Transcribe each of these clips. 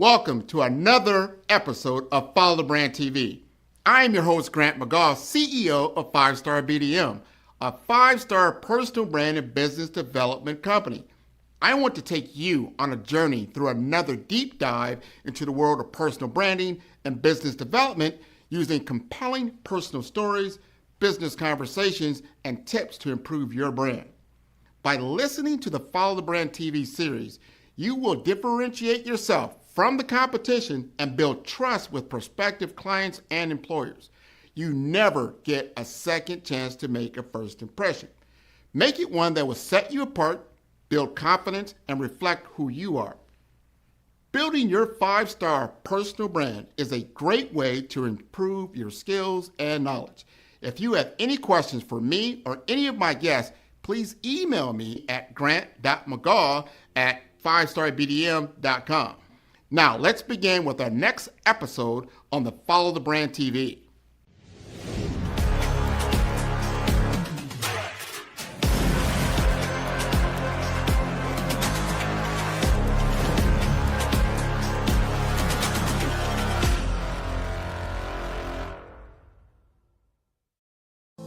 Welcome to another episode of Follow the Brand TV. I am your host, Grant McGaugh, CEO of 5-Star BDM, a 5-star personal brand and business development company. I want to take you on a journey through another deep dive into the world of personal branding and business development using compelling personal stories, business conversations, and tips to improve your brand. By listening to the Follow the Brand TV series, you will differentiate yourself from the competition and build trust with prospective clients and employers. You never get a second chance to make a first impression. Make it one that will set you apart, build confidence, and reflect who you are. Building your 5-star personal brand is a great way to improve your skills and knowledge. If you have any questions for me or any of my guests, please email me at grant.mcgaugh@5starbdm.com. Now, let's begin with our next episode on the Follow the Brand TV.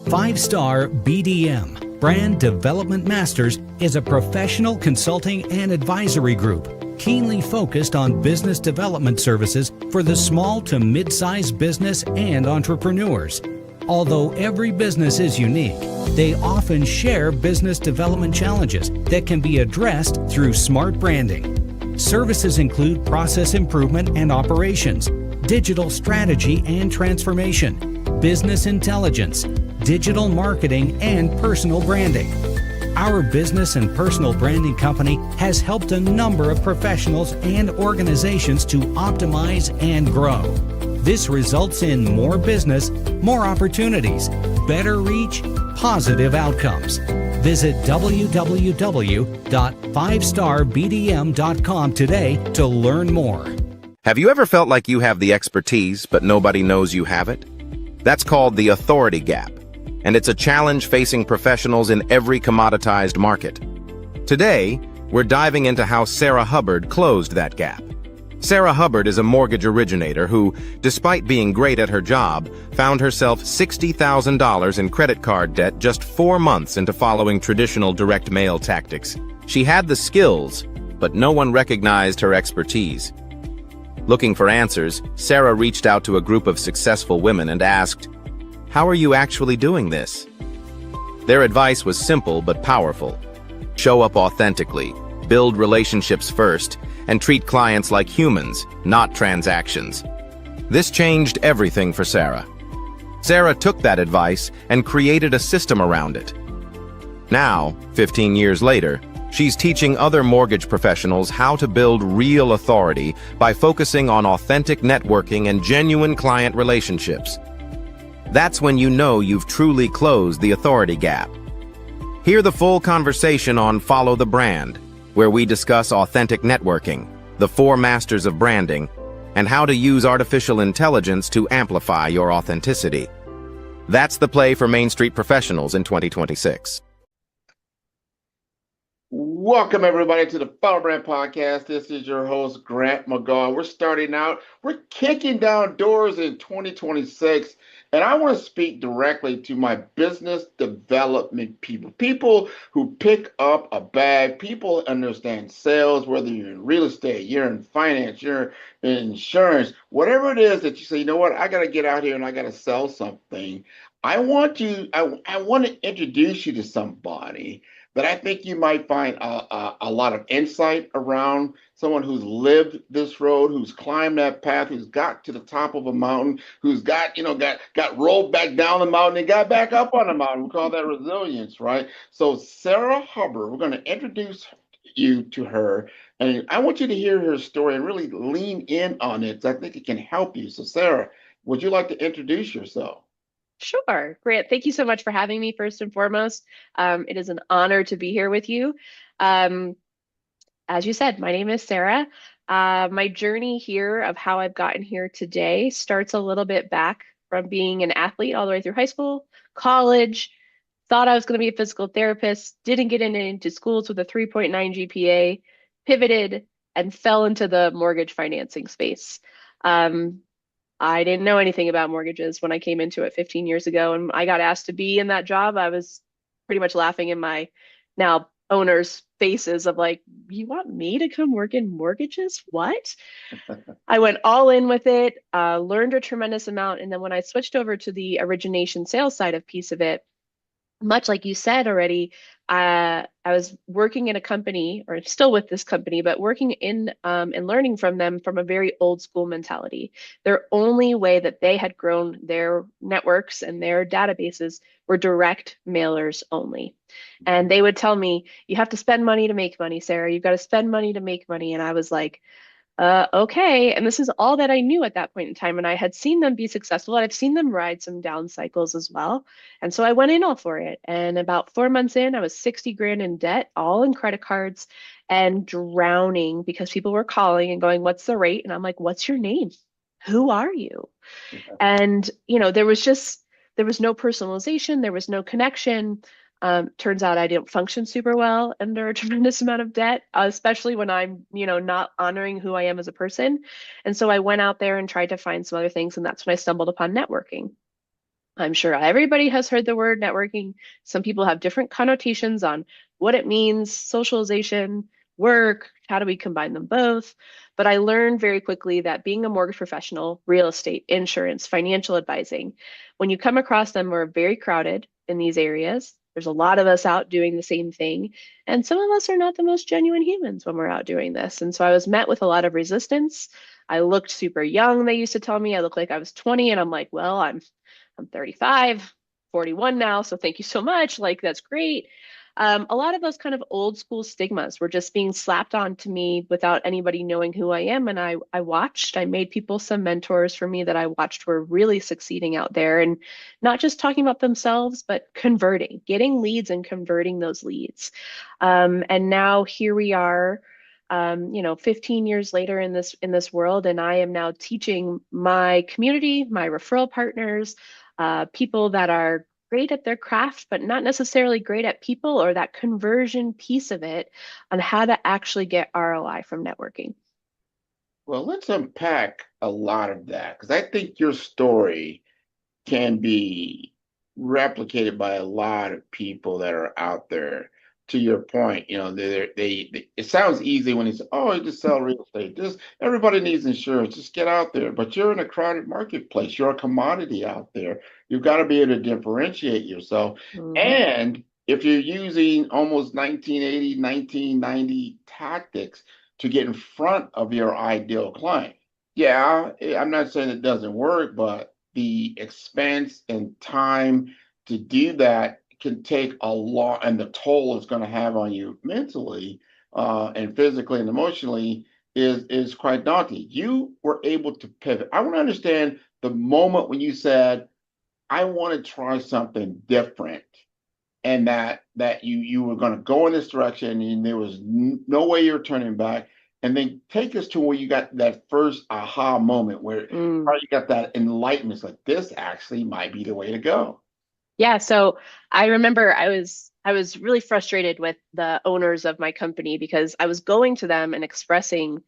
Five-Star BDM, Brand Development Masters, is a professional consulting and advisory group keenly focused on business development services for the small to mid-sized business and entrepreneurs. Although every business is unique, they often share business development challenges that can be addressed through smart branding. Services include process improvement and operations, digital strategy and transformation, business intelligence, digital marketing, and personal branding. Our business and personal branding company has helped a number of professionals and organizations to optimize and grow. This results in more business, more opportunities, better reach, positive outcomes. Visit www.5starbdm.com today to learn more. Have you ever felt like you have the expertise, but nobody knows you have it? That's called the authority gap, and it's a challenge facing professionals in every commoditized market. Today, we're diving into how Sarah Hubbard closed that gap. Sarah Hubbard is a mortgage originator who, despite being great at her job, found herself $60,000 in credit card debt just 4 months into following traditional direct mail tactics. She had the skills, but no one recognized her expertise. Looking for answers, Sarah reached out to a group of successful women and asked, "How are you actually doing this?" Their advice was simple but powerful. Show up authentically, build relationships first, and treat clients like humans, not transactions. This changed everything for Sarah. Sarah took that advice and created a system around it. Now, 15 years later, she's teaching other mortgage professionals how to build real authority by focusing on authentic networking and genuine client relationships. That's when you know you've truly closed the authority gap. Hear the full conversation on Follow the Brand, where we discuss authentic networking, the 4 masters of branding, and how to use artificial intelligence to amplify your authenticity. That's the play for Main Street professionals in 2026. Welcome, everybody, to the Follow Brand Podcast. This is your host, Grant McGaugh. We're kicking down doors in 2026, and I want to speak directly to my business development people who pick up a bag, people who understand sales, whether you're in real estate, you're in finance, you're in insurance, whatever it is that you say, you know what, I got to get out here and I got to sell something. I want to introduce you to somebody that I think you might find a lot of insight around, someone who's lived this road, who's climbed that path, who's got to the top of a mountain, who's got rolled back down the mountain and got back up on the mountain. We call that resilience, right? So Sarah Hubbard, we're going to introduce you to her, and I want you to hear her story and really lean in on it. I think it can help you. So Sarah, would you like to introduce yourself? Sure. Grant, thank you so much for having me, first and foremost. It is an honor to be here with you. As you said, my name is Sarah. My journey here of how I've gotten here today starts a little bit back from being an athlete all the way through high school, college, thought I was going to be a physical therapist, didn't get into schools with a 3.9 GPA, pivoted, and fell into the mortgage financing space. Um, I didn't know anything about mortgages when I came into it 15 years ago, and I got asked to be in that job. I was pretty much laughing in my now owners' faces of like, you want me to come work in mortgages? What? I went all in with it, learned a tremendous amount. And then when I switched over to the origination sales side of piece of it, much like you said already, I was working in a company, or still with this company, but working in and learning from them from a very old school mentality. Their only way that they had grown their networks and their databases were direct mailers only. And they would tell me, you have to spend money to make money, Sarah. You've got to spend money to make money. And I was like, okay. And this is all that I knew at that point in time. And I had seen them be successful. And I've seen them ride some down cycles as well. And so I went in all for it. And about 4 months in, I was 60 grand in debt, all in credit cards and drowning because people were calling and going, what's the rate? And I'm like, what's your name? Who are you? And, there was no personalization, there was no connection. Turns out I didn't function super well under a tremendous amount of debt, especially when I'm, not honoring who I am as a person. And so I went out there and tried to find some other things. And that's when I stumbled upon networking. I'm sure everybody has heard the word networking. Some people have different connotations on what it means, socialization, work, how do we combine them both? But I learned very quickly that being a mortgage professional, real estate, insurance, financial advising, when you come across them, we're very crowded in these areas. There's a lot of us out doing the same thing. And some of us are not the most genuine humans when we're out doing this. And so I was met with a lot of resistance. I looked super young. They used to tell me I looked like I was 20, and I'm like, well, I'm 35, 41 now, so thank you so much. Like, that's great. A lot of those kind of old school stigmas were just being slapped onto me without anybody knowing who I am. And I made people some mentors for me that I watched were really succeeding out there, and not just talking about themselves, but converting, getting leads and converting those leads. And now here we are, 15 years later in this world, and I am now teaching my community, my referral partners, people that are great at their craft, but not necessarily great at people or that conversion piece of it, on how to actually get ROI from networking. Well, let's unpack a lot of that because I think your story can be replicated by a lot of people that are out there. To your point, it sounds easy when it's, oh, you just sell real estate. Just everybody needs insurance. Just get out there. But you're in a crowded marketplace. You're a commodity out there. You've got to be able to differentiate yourself. Mhm. And if you're using almost 1980, 1990 tactics to get in front of your ideal client, yeah, I'm not saying it doesn't work, but the expense and time to do that can take a lot, and the toll it's going to have on you mentally and physically and emotionally is quite daunting. You were able to pivot. I want to understand the moment when you said, I want to try something different, and that you were going to go in this direction and there was no way you're turning back. And then take us to where you got that first aha moment where you got that enlightenment. It's like, this actually might be the way to go. Yeah, so I remember I was really frustrated with the owners of my company because I was going to them and expressing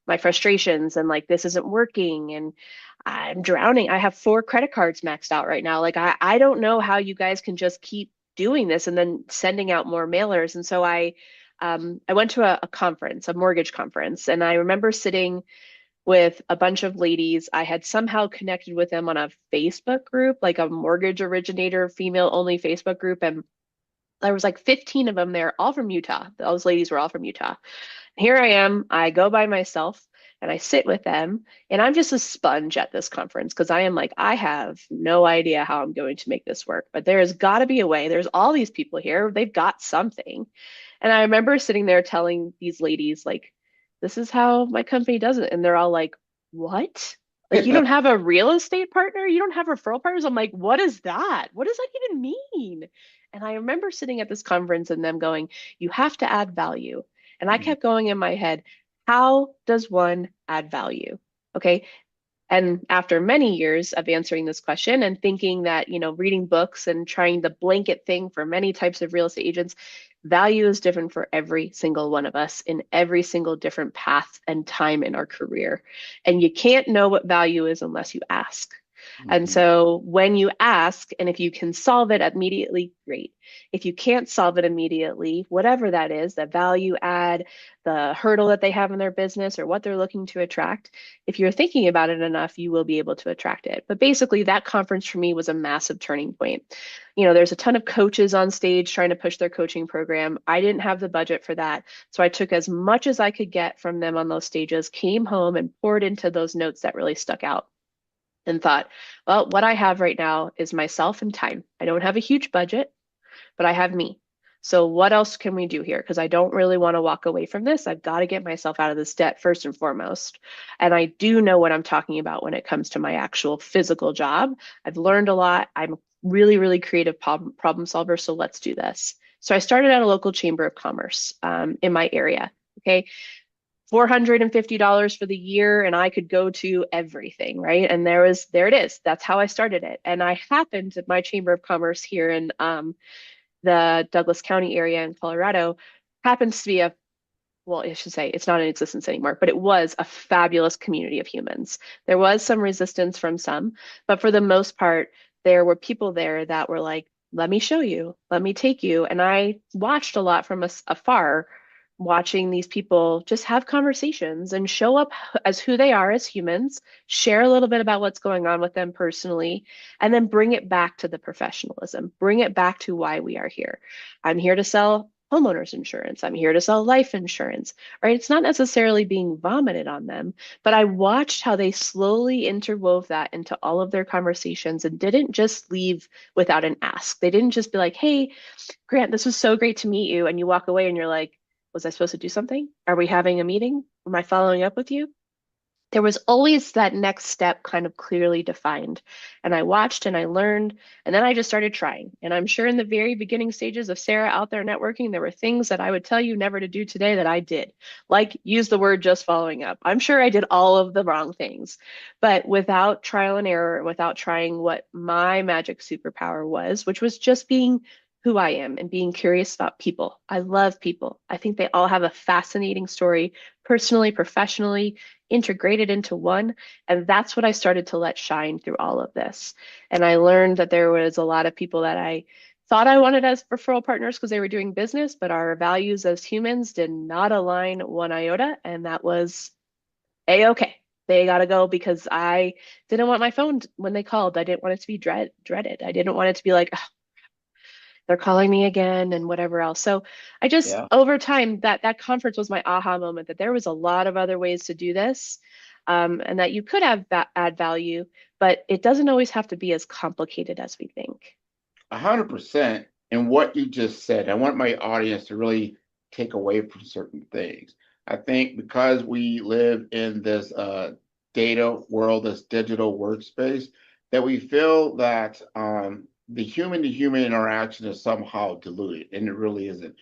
my frustrations and like, this isn't working and I'm drowning. I have 4 credit cards maxed out right now. Like, I don't know how you guys can just keep doing this and then sending out more mailers. And so I went to a conference, a mortgage conference, and I remember sitting with a bunch of ladies. I had somehow connected with them on a Facebook group, like a mortgage originator, female only Facebook group. And there was like 15 of them there, all from Utah. Those ladies were all from Utah. Here I am, I go by myself and I sit with them, and I'm just a sponge at this conference because I am like, I have no idea how I'm going to make this work, but there has got to be a way. There's all these people here, they've got something. And I remember sitting there telling these ladies, like, this is how my company does it. And they're all like, what? Like, you don't have a real estate partner? You don't have referral partners? I'm like, what is that? What does that even mean? And I remember sitting at this conference and them going, you have to add value. And I kept going in my head, how does one add value? Okay. And after many years of answering this question and thinking that, reading books and trying the blanket thing for many types of real estate agents, value is different for every single one of us in every single different path and time in our career. And you can't know what value is unless you ask. And Mhm. so when you ask, and if you can solve it immediately, great. If you can't solve it immediately, whatever that is, the value add, the hurdle that they have in their business or what they're looking to attract, if you're thinking about it enough, you will be able to attract it. But basically, that conference for me was a massive turning point. There's a ton of coaches on stage trying to push their coaching program. I didn't have the budget for that. So I took as much as I could get from them on those stages, came home and poured into those notes that really stuck out and thought, well, what I have right now is myself and time. I don't have a huge budget, but I have me. So what else can we do here? Because I don't really want to walk away from this. I've got to get myself out of this debt first and foremost. And I do know what I'm talking about when it comes to my actual physical job. I've learned a lot. I'm a really, really creative problem solver. So let's do this. So I started at a local chamber of commerce in my area. Okay. $450 for the year, and I could go to everything, right? And there it is. That's how I started it. And I happened at my Chamber of Commerce here in the Douglas County area in Colorado, happens to be well, I should say it's not in existence anymore, but it was a fabulous community of humans. There was some resistance from some, but for the most part, there were people there that were like, let me show you, let me take you. And I watched a lot from afar, watching these people just have conversations and show up as who they are as humans, share a little bit about what's going on with them personally, and then bring it back to the professionalism, bring it back to why we are here. I'm here to sell homeowners insurance. I'm here to sell life insurance, right? It's not necessarily being vomited on them, but I watched how they slowly interwove that into all of their conversations and didn't just leave without an ask. They didn't just be like, hey, Grant, this was so great to meet you. And you walk away and you're like, was I supposed to do something? Are we having a meeting? Am I following up with you? There was always that next step kind of clearly defined. And I watched and I learned, and then I just started trying. And I'm sure in the very beginning stages of Sarah out there networking, there were things that I would tell you never to do today that I did, like use the word just following up. I'm sure I did all of the wrong things, but without trial and error, without trying what my magic superpower was, which was just being who I am and being curious about people. I love people. I think they all have a fascinating story, personally, professionally, integrated into one. And that's what I started to let shine through all of this. And I learned that there was a lot of people that I thought I wanted as referral partners because they were doing business, but our values as humans did not align one iota. And that was A-okay. They got to go because I didn't want my phone when they called. I didn't want it to be dreaded. I didn't want it to be like, they're calling me again and whatever else. So I just Yeah. over time that conference was my aha moment that there was a lot of other ways to do this, and that you could have add value, but it doesn't always have to be as complicated as we think. 100%. And what you just said, I want my audience to really take away from certain things. I think because we live in this data world, this digital workspace, that we feel that the human to human interaction is somehow diluted, and it really isn't.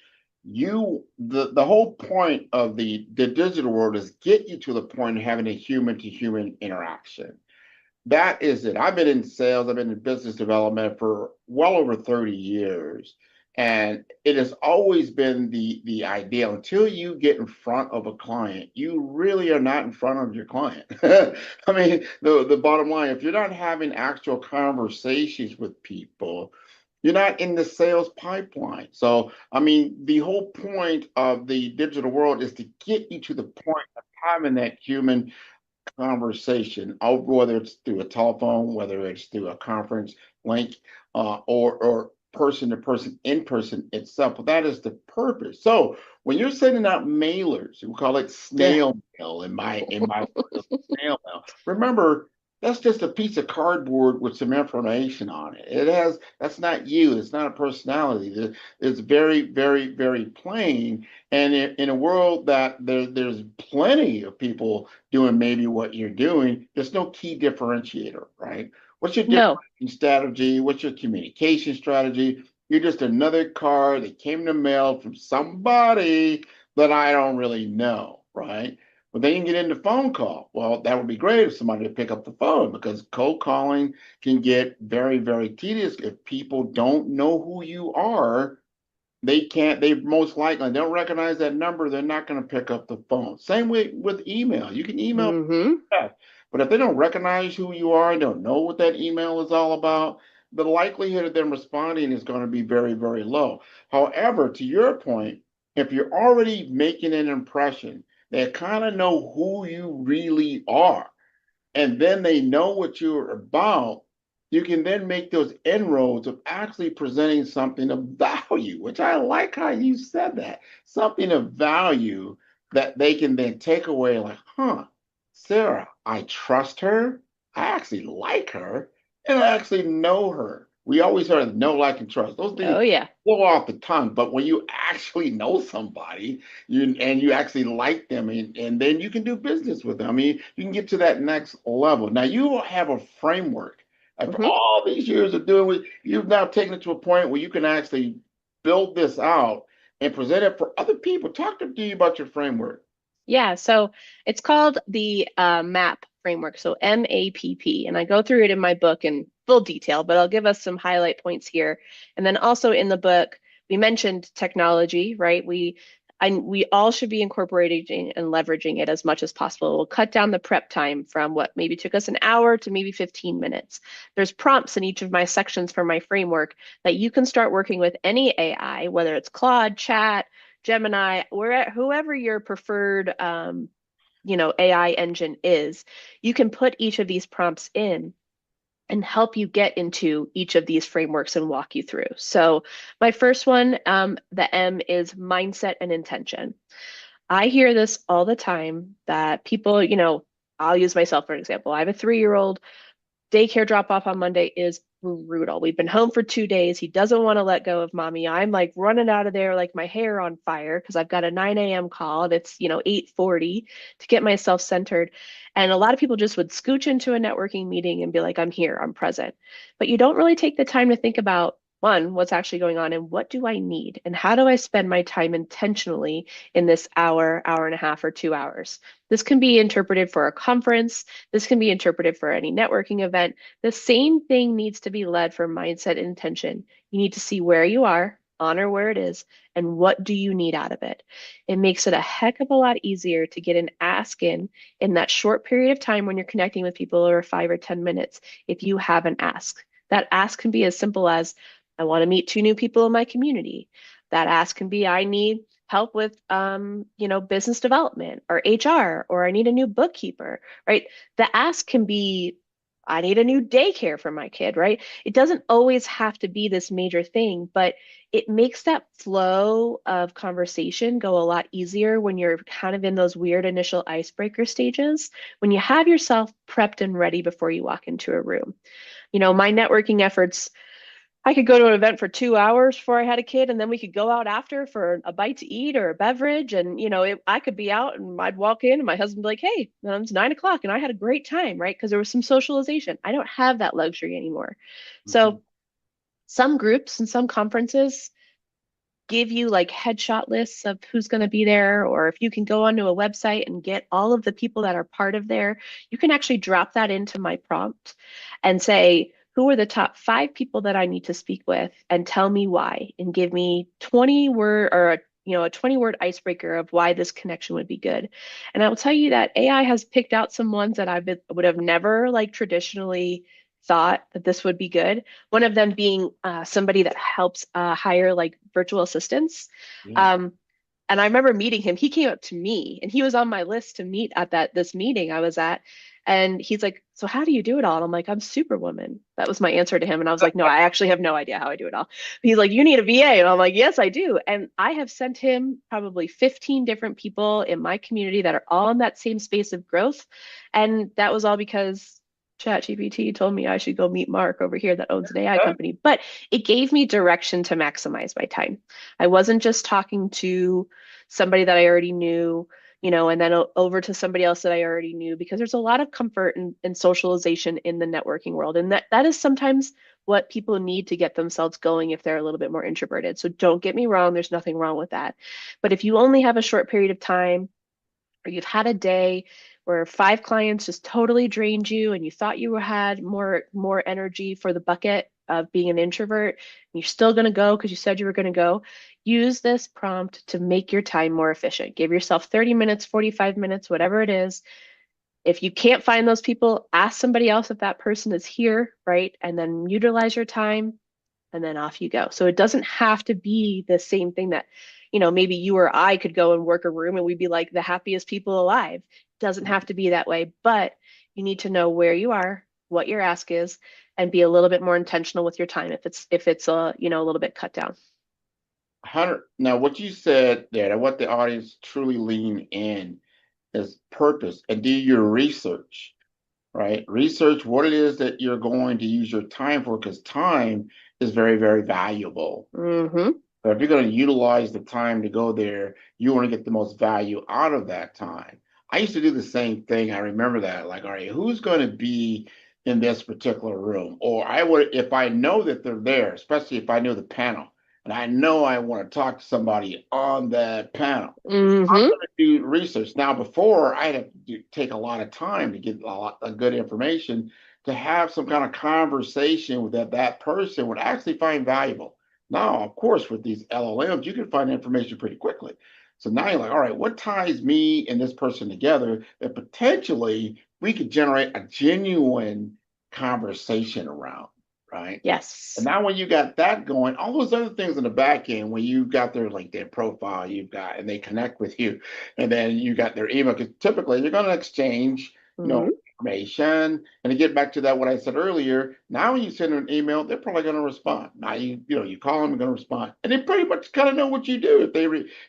The whole point of the digital world is get you to the point of having a human to human interaction. That is it. I've been in sales, I've been in business development for well over 30 years. And it has always been the ideal until you get in front of a client, you really are not in front of your client. I mean, the bottom line, if you're not having actual conversations with people, you're not in the sales pipeline. So, I mean, the whole point of the digital world is to get you to the point of having that human conversation, whether it's through a telephone, whether it's through a conference link, or person to person, in person itself. But that is the purpose. So when you're sending out mailers, we call it Yeah. snail mail in my world, snail mail. Remember, that's just a piece of cardboard with some information on it. That's not you. It's not a personality. It's very, very, very plain. And in a world that there's plenty of people doing maybe what you're doing, there's no key differentiator, right? What's your No. differentiating strategy? What's your communication strategy? You're just another card that came in the mail from somebody that I don't really know, right? But then you can get into phone call. Well, that would be great if somebody would pick up the phone, because cold calling can get very, very tedious if people don't know who you are. They most likely don't recognize that number. They're not going to pick up the phone. Same way with email. You can email, Mm-hmm. but if they don't recognize who you are, don't know what that email is all about, the likelihood of them responding is going to be very, very low. However, to your point, if you're already making an impression, they kind of know who you really are, and then they know what you're about, you can then make those inroads of actually presenting something of value, which I like how you said that. Something of value that they can then take away, like, huh, Sarah, I trust her, I actually like her, and I actually know her. We always heard know, like, and trust. Those things Oh yeah. flow off the tongue, but when you actually know somebody, you actually like them, and then you can do business with them. I mean, you can get to that next level. Now you have a framework. After Mm-hmm. all these years of doing it, you've now taken it to a point where you can actually build this out and present it for other people. Talk to me about your framework. Yeah, so it's called the MAP framework, so MAPP, and I go through it in my book in full detail, but I'll give us some highlight points here. And then also in the book, we mentioned technology, right? We all should be incorporating and leveraging it as much as possible. It will cut down the prep time from what maybe took us an hour to maybe 15 minutes. There's prompts in each of my sections for my framework that you can start working with any AI, whether it's Claude, Chat, Gemini, whoever your preferred AI engine is, you can put each of these prompts in and help you get into each of these frameworks and walk you through. So my first one, the M, is mindset and intention. I hear this all the time that people, I'll use myself for an example. I have a 3-year-old. Daycare drop off on Monday is brutal. We've been home for 2 days. He doesn't want to let go of mommy. I'm like running out of there like my hair on fire because I've got a 9 a.m. call and it's 8:40 to get myself centered. And a lot of people just would scooch into a networking meeting and be like, I'm here, I'm present. But you don't really take the time to think about one, what's actually going on and what do I need? And how do I spend my time intentionally in this hour, hour and a half, or 2 hours? This can be interpreted for a conference. This can be interpreted for any networking event. The same thing needs to be led for mindset and intention. You need to see where you are, honor where it is, and what do you need out of it. It makes it a heck of a lot easier to get an ask in that short period of time when you're connecting with people over 5 or 10 minutes if you have an ask. That ask can be as simple as, I want to meet 2 new people in my community. That ask can be, I need help with business development or HR, or I need a new bookkeeper, right? The ask can be, I need a new daycare for my kid, right? It doesn't always have to be this major thing, but it makes that flow of conversation go a lot easier when you're kind of in those weird initial icebreaker stages, when you have yourself prepped and ready before you walk into a room. My networking efforts, I could go to an event for 2 hours before I had a kid, and then we could go out after for a bite to eat or a beverage. And, I could be out and I'd walk in and my husband would be like, hey, it's 9 o'clock and I had a great time, right? Because there was some socialization. I don't have that luxury anymore. Mhm. So some groups and some conferences give you like headshot lists of who's going to be there, or if you can go onto a website and get all of the people that are part of there, you can actually drop that into my prompt and say, who are the top 5 people that I need to speak with, and tell me why, and give me 20 word or a 20-word icebreaker of why this connection would be good. And I will tell you that AI has picked out some ones that would have never like traditionally thought that this would be good. One of them being somebody that helps hire like virtual assistants. Yeah. Um, and I remember meeting him. He came up to me and he was on my list to meet at this meeting I was at. And he's like, so how do you do it all? And I'm like, I'm Superwoman. That was my answer to him. And I was like, no, I actually have no idea how I do it all. He's like, you need a VA. And I'm like, yes, I do. And I have sent him probably 15 different people in my community that are all in that same space of growth. And that was all because ChatGPT told me I should go meet Mark over here that owns an AI company. But it gave me direction to maximize my time. I wasn't just talking to somebody that I already knew, and then over to somebody else that I already knew, because there's a lot of comfort and socialization in the networking world. And that is sometimes what people need to get themselves going if they're a little bit more introverted. So don't get me wrong, there's nothing wrong with that. But if you only have a short period of time, or you've had a day where 5 clients just totally drained you and you thought you had more energy for the bucket of being an introvert, and you're still going to go because you said you were going to go, use this prompt to make your time more efficient. Give yourself 30 minutes, 45 minutes, whatever it is. If you can't find those people, ask somebody else if that person is here, right? And then utilize your time, and then off you go. So it doesn't have to be the same thing that, maybe you or I could go and work a room and we'd be like the happiest people alive. It doesn't have to be that way, but you need to know where you are, what your ask is, and be a little bit more intentional with your time if it's a little bit cut down. Hunter, now what you said there, and what the audience truly lean in is purpose, and do your research, right? Research what it is that you're going to use your time for, because time is very, very valuable. Mm-hmm. So if you're going to utilize the time to go there, you want to get the most value out of that time. I used to do the same thing. I remember that, like, all right, who's going to be in this particular room? Or I would, if I know that they're there, especially if I know the panel, and I know I want to talk to somebody on that panel, I'm Mm-hmm. going to do research. Now, before, I'd have to take a lot of time to get a lot of good information to have some kind of conversation with that person would actually find valuable. Now, of course, with these LLMs, you can find information pretty quickly. So now you're like, all right, what ties me and this person together that potentially we could generate a genuine conversation around, right? Yes. And now when you got that going, all those other things in the back end, when you got their LinkedIn profile, you've got, and they connect with you, and then you got their email, because typically you're going to exchange, Mm-hmm. information. And to get back to that, what I said earlier, now when you send them an email, they're probably going to respond. Now you call them, they're going to respond, and they pretty much kind of know what you do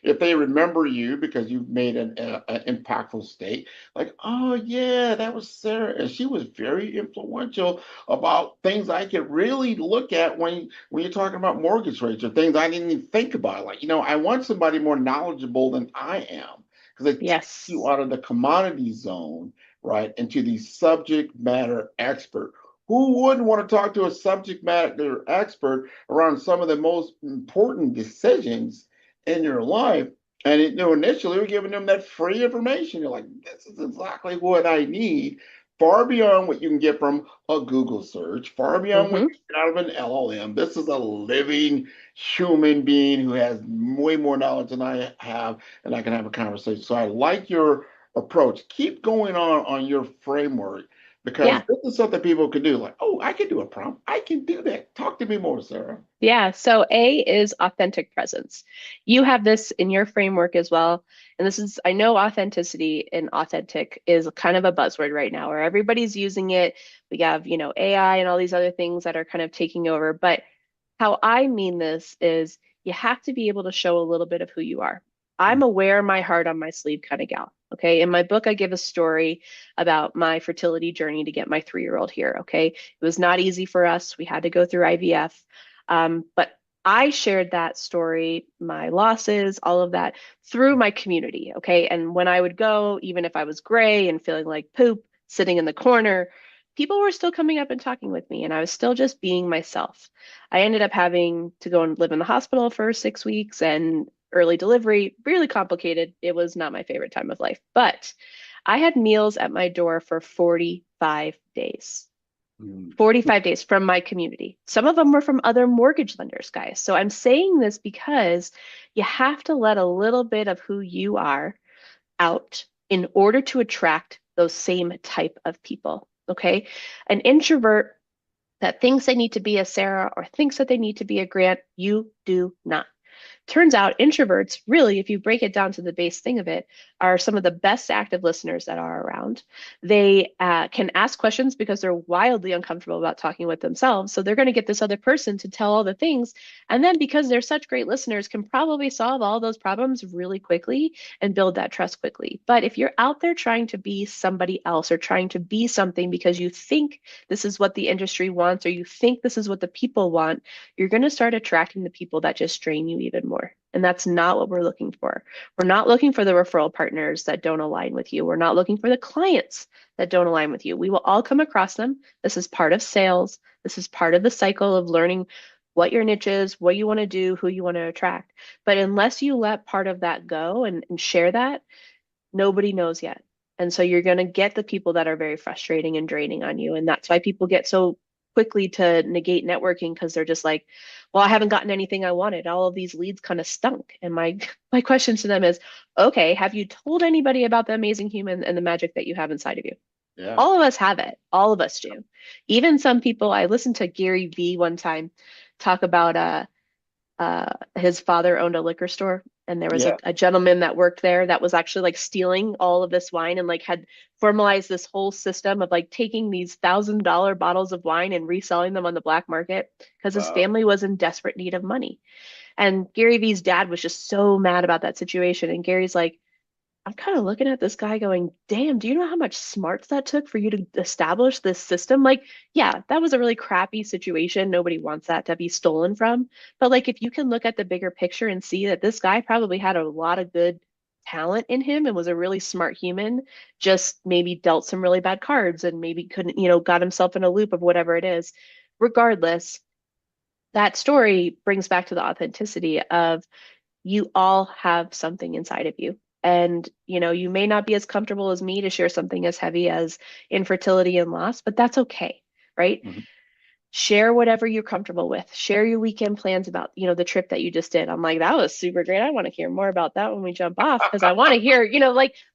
if they remember you because you've made an impactful state. Like, oh yeah, that was Sarah, and she was very influential about things I could really look at when you're talking about mortgage rates or things I didn't even think about. Like, I want somebody more knowledgeable than I am, because it takes Yes. you out of the commodity zone, right, into the subject matter expert. Who wouldn't want to talk to a subject matter expert around some of the most important decisions in your life? And initially we're giving them that free information. You're like, this is exactly what I need, far beyond what you can get from a Google search, far beyond what Mm-hmm. you get out of an LLM. This is a living human being who has way more knowledge than I have, and I can have a conversation. So I like your approach. Keep going on your framework, because Yeah. this is something people can do. Like, oh, I can do a prompt. I can do that. Talk to me more, Sarah. Yeah, so A is authentic presence. You have this in your framework as well. And I know authenticity and authentic is kind of a buzzword right now where everybody's using it. We have, AI and all these other things that are kind of taking over. But how I mean this is you have to be able to show a little bit of who you are. I'm a wear my heart on my sleeve kind of gal. Okay. In my book, I give a story about my fertility journey to get my 3-year-old here. Okay. It was not easy for us. We had to go through IVF. But I shared that story, my losses, all of that through my community. Okay. And when I would go, even if I was gray and feeling like poop, sitting in the corner, people were still coming up and talking with me, and I was still just being myself. I ended up having to go and live in the hospital for 6 weeks and early delivery, really complicated. It was not my favorite time of life, but I had meals at my door for 45 days. Mm. 45 days from my community. Some of them were from other mortgage lenders, guys. So I'm saying this because you have to let a little bit of who you are out in order to attract those same type of people. Okay. An introvert that thinks they need to be a Sarah or thinks that they need to be a Grant, you do not. Turns out introverts, really, if you break it down to the base thing of it, are some of the best active listeners that are around. They can ask questions because they're wildly uncomfortable about talking with themselves. So they're going to get this other person to tell all the things. And then because they're such great listeners, can probably solve all those problems really quickly and build that trust quickly. But if you're out there trying to be somebody else or trying to be something because you think this is what the industry wants or you think this is what the people want, you're going to start attracting the people that just drain you even more. And that's not what we're looking for. We're not looking for the referral partners that don't align with you. We're not looking for the clients that don't align with you. We will all come across them. This is part of sales. This is part of the cycle of learning what your niche is, what you want to do, who you want to attract. But unless you let part of that go and share that, Nobody knows yet. And so you're going to get the people that are very frustrating and draining on you. And that's why people get so quickly to negate networking because they're just like, well, I haven't gotten anything I wanted. All of these leads kind of stunk. And my question to them is, okay, have you told anybody about the amazing human and the magic that you have inside of you? Yeah. All of us have it. All of us do. Even some people, I listened to Gary Vee one time talk about his father owned a liquor store, and there was Yeah. a gentleman that worked there that was actually like stealing all of this wine and like had formalized this whole system of like taking these $1,000 bottles of wine and reselling them on the black market because his Wow. family was in desperate need of money. And Gary Vee's dad was just so mad about that situation. And Gary's like, I'm kind of looking at this guy going, damn, do you know how much smarts that took for you to establish this system? Like, yeah, that was a really crappy situation. Nobody wants that to be stolen from. But like, if you can look at the bigger picture and see that this guy probably had a lot of good talent in him and was a really smart human, just maybe dealt some really bad cards and maybe couldn't, got himself in a loop of whatever it is. Regardless, that story brings back to the authenticity of you all have something inside of you. And, you may not be as comfortable as me to share something as heavy as infertility and loss, but that's okay, right? Mhm. Share whatever you're comfortable with. Share your weekend plans about, the trip that you just did. I'm like, that was super great. I want to hear more about that when we jump off because I want to hear,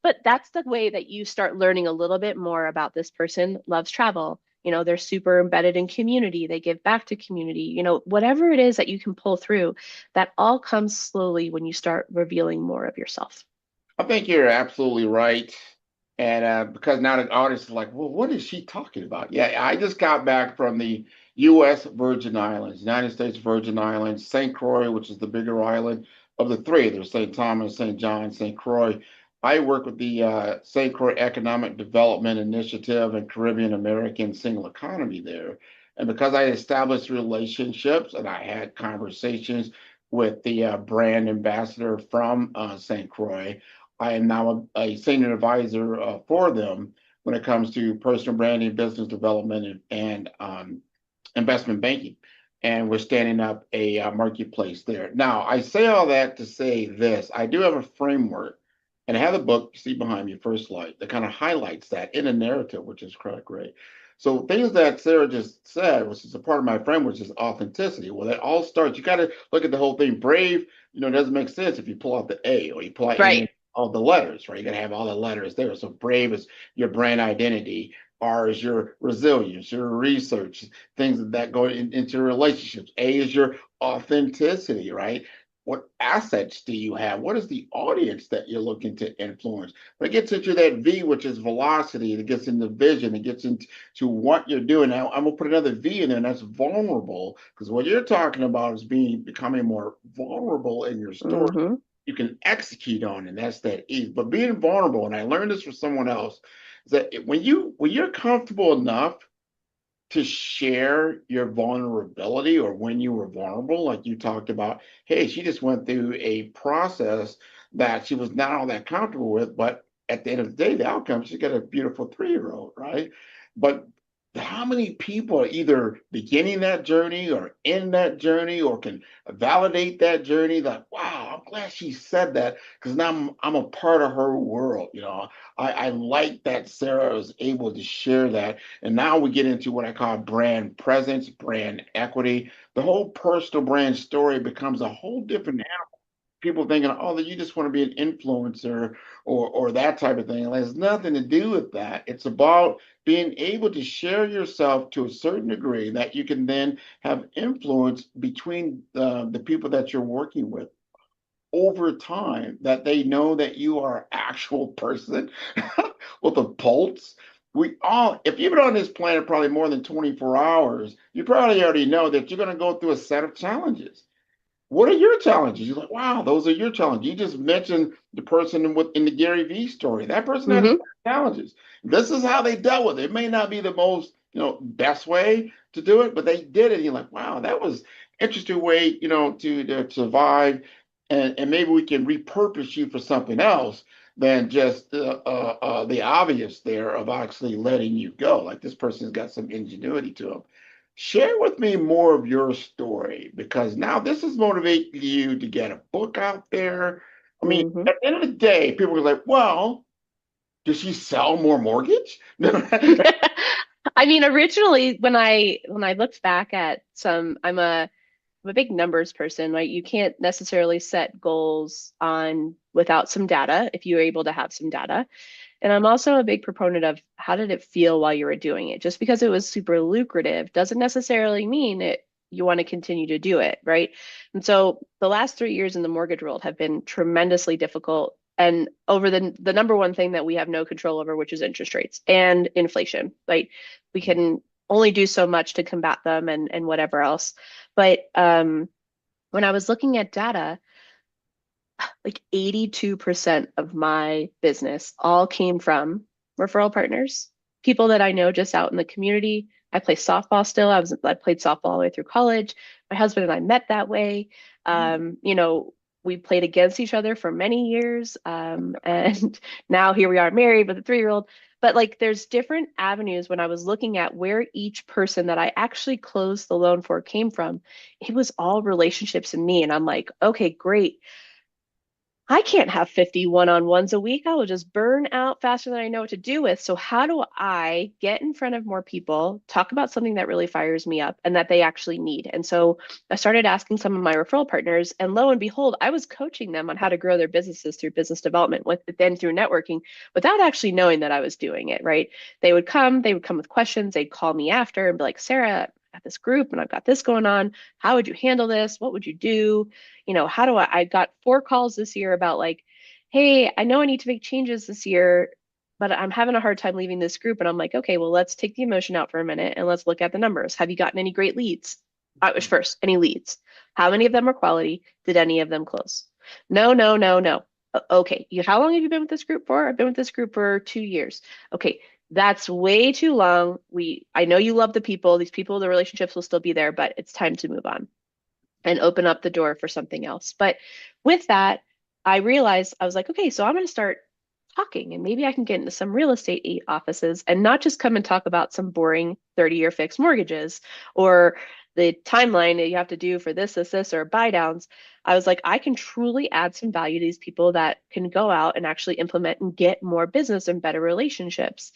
but that's the way that you start learning a little bit more about this person loves travel. They're super embedded in community. They give back to community, whatever it is that you can pull through, that all comes slowly when you start revealing more of yourself. I think you're absolutely right. And because now the audience is like, well, what is she talking about? Yeah, I just got back from the U.S. Virgin Islands, United States Virgin Islands, St. Croix, which is the bigger island of the three. There's St. Thomas, St. John, St. Croix. I work with the St. Croix Economic Development Initiative and Caribbean American Single Economy there. And because I established relationships and I had conversations with the brand ambassador from St. Croix, I am now a senior advisor for them when it comes to personal branding, business development, and investment banking. And we're standing up a marketplace there. Now, I say all that to say this. I do have a framework, and I have a book you see behind me, First Light, that kind of highlights that in a narrative, which is quite great. So things that Sarah just said, which is a part of my framework, is authenticity. Well, that all starts, you got to look at the whole thing. Brave, it doesn't make sense if you pull out the A or you pull out Right. any all the letters, right? You got to have all the letters there. So brave is your brand identity. R is your resilience, your research, things that go into relationships. A is your authenticity, right? What assets do you have? What is the audience that you're looking to influence? But it gets into that V, which is velocity. It gets into vision. It gets into what you're doing. Now, I'm gonna put another V in there, and that's vulnerable, because what you're talking about is becoming more vulnerable in your story Mm-hmm. you can execute on, and that's that ease. But being vulnerable, and I learned this from someone else, is that when you're comfortable enough to share your vulnerability or when you were vulnerable, like you talked about, hey, she just went through a process that she was not all that comfortable with, but at the end of the day, the outcome, she got a beautiful 3-year old, right? But how many people are either beginning that journey or in that journey or can validate that journey? Like, wow, I'm glad she said that because now I'm a part of her world. I like that Sarah was able to share that. And now we get into what I call brand presence, brand equity. The whole personal brand story becomes a whole different people thinking, oh, that you just want to be an influencer or that type of thing. It has nothing to do with that. It's about being able to share yourself to a certain degree that you can then have influence between the people that you're working with over time, that they know that you are an actual person with a pulse. We all, if you've been on this planet probably more than 24 hours, you probably already know that you're going to go through a set of challenges. What are your challenges? You're like, wow, those are your challenges. You just mentioned the person in the Gary Vee story. That person had Mm-hmm. challenges. This is how they dealt with it. It may not be the most, best way to do it, but they did it. And you're like, wow, that was interesting way, to survive. And maybe we can repurpose you for something else than just the obvious there of actually letting you go. Like this person's got some ingenuity to them. Share with me more of your story because now this is motivating you to get a book out there I mean, Hmm. at the end of the day, people were like, well, did she sell more mortgage? I mean, originally when I looked back at I'm a big numbers person, right? You can't necessarily set goals on without some data if you're able to have some data. And I'm also a big proponent of how did it feel while you were doing it? Just because it was super lucrative doesn't necessarily mean you want to continue to do it, right? And so the last 3 years in the mortgage world have been tremendously difficult. And over the number one thing that we have no control over, which is interest rates and inflation, right? We can only do so much to combat them and whatever else. But when I was looking at data, like 82% of my business all came from referral partners, people that I know just out in the community. I play softball still. I played softball all the way through college. My husband and I met that way. You know, we played against each other for many years. And now here we are married with a 3-year-old. But like there's different avenues when I was looking at where each person that I actually closed the loan for came from. It was all relationships in me. And I'm like, okay, great. I can't have 50 one-on-ones a week. I will just burn out faster than I know what to do with. So how do I get in front of more people, talk about something that really fires me up and that they actually need? And so I started asking some of my referral partners, and lo and behold, I was coaching them on how to grow their businesses through business development, then through networking, without actually knowing that I was doing it, right? They would come with questions, they'd call me after and be like, Sarah, I've got this group and I've got this going on. How would you handle this? What would you do? How do I got 4 calls this year about like, hey, I know I need to make changes this year, but I'm having a hard time leaving this group. And I'm like, okay, well, let's take the emotion out for a minute and let's look at the numbers. Have you gotten any great leads? First, any leads? How many of them are quality? Did any of them close? No, no, no, no. Okay, how long have you been with this group for? I've been with this group for 2 years. Okay, that's way too long. I know you love the people. These people, the relationships will still be there, but it's time to move on and open up the door for something else. But with that, I realized I was like, okay, so I'm going to start talking and maybe I can get into some real estate offices and not just come and talk about some boring 30-year fixed mortgages or the timeline that you have to do for this, or buy downs. I was like, I can truly add some value to these people that can go out and actually implement and get more business and better relationships.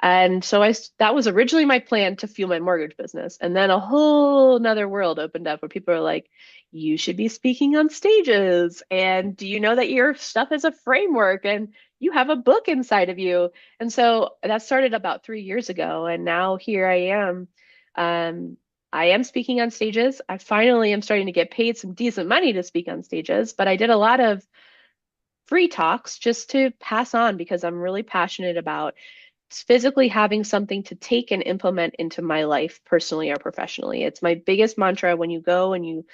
And so that was originally my plan to fuel my mortgage business. And then a whole nother world opened up where people are like, you should be speaking on stages. And do you know that your stuff is a framework and you have a book inside of you? And so that started about 3 years ago. And now here I am. I am speaking on stages. I finally am starting to get paid some decent money to speak on stages, but I did a lot of free talks just to pass on because I'm really passionate about physically having something to take and implement into my life personally or professionally. It's my biggest mantra when you go and you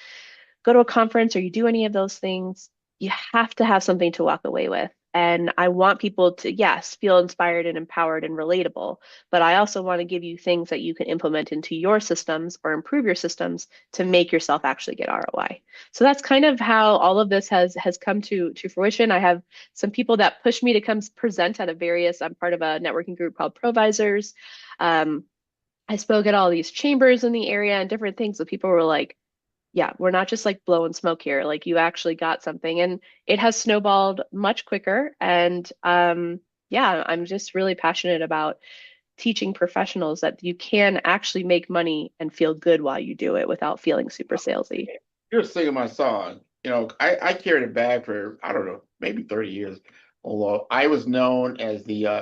go to a conference or you do any of those things, you have to have something to walk away with. And I want people to, yes, feel inspired and empowered and relatable, but I also want to give you things that you can implement into your systems or improve your systems to make yourself actually get ROI. So that's kind of how all of this has come to fruition. I have some people that push me to come present at I'm part of a networking group called Provisors. I spoke at all these chambers in the area and different things. So people were like, yeah, we're not just like blowing smoke here. Like you actually got something, and it has snowballed much quicker. And yeah, I'm just really passionate about teaching professionals that you can actually make money and feel good while you do it without feeling super salesy. You're singing my song. I carried a bag for, I don't know, maybe 30 years. Although I was known as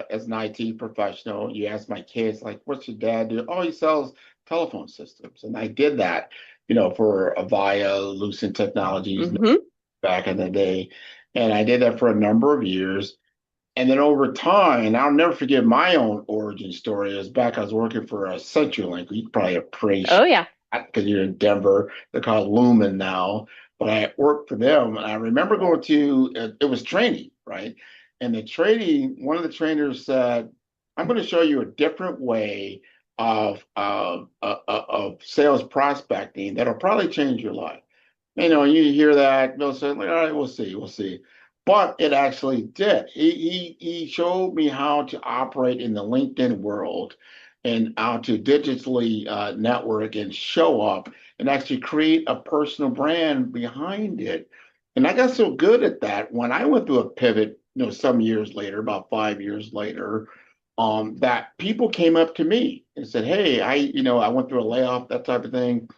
as an IT professional. You ask my kids, like, what's your dad do? Oh, he sells telephone systems. And I did that, for Avaya, Lucent Technologies Hmm. back in the day. And I did that for a number of years. And then over time, and I'll never forget my own origin story, is back I was working for a CenturyLink. You probably appreciate Oh yeah. because you're in Denver. They're called Lumen now, but I worked for them, and I remember going to it was training, right? And one of the trainers said, "I'm going to show you a different way of sales prospecting that'll probably change your life." You hear that, they'll say, like, "All right, we'll see." But it actually did. He showed me how to operate in the LinkedIn world and how to digitally network and show up and actually create a personal brand behind it. And I got so good at that when I went through a pivot, some years later, about 5 years later, that people came up to me and said, "Hey, I went through a layoff, that type of thing."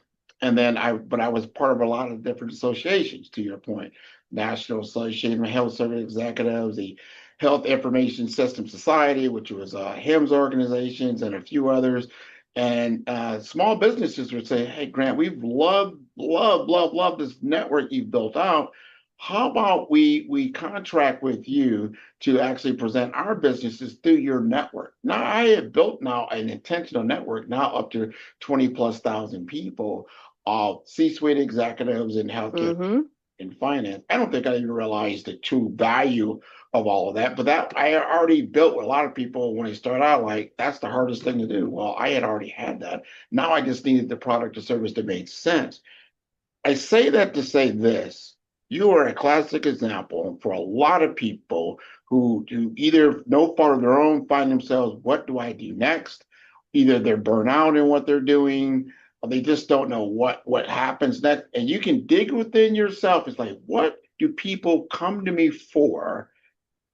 And then but I was part of a lot of different associations, to your point, National Association of Health Service Executives, the Health Information System Society, which was HIMSS organizations, and a few others. And small businesses would say, "Hey, Grant, we've loved this network you've built out. How about we contract with you to actually present our businesses through your network?" Now I have built now an intentional network now up to 20 plus thousand people, of C-suite executives in healthcare Mm-hmm. and finance. I don't think I even realized the true value of all of that, but that I already built with a lot of people when they start out, like, that's the hardest thing to do. Well, I had already had that. Now I just needed the product or service that made sense. I say that to say this. You are a classic example for a lot of people who either no fault of their own find themselves, what do I do next? Either they're burnt out in what they're doing, or they just don't know what happens next. And you can dig within yourself. It's like, what do people come to me for?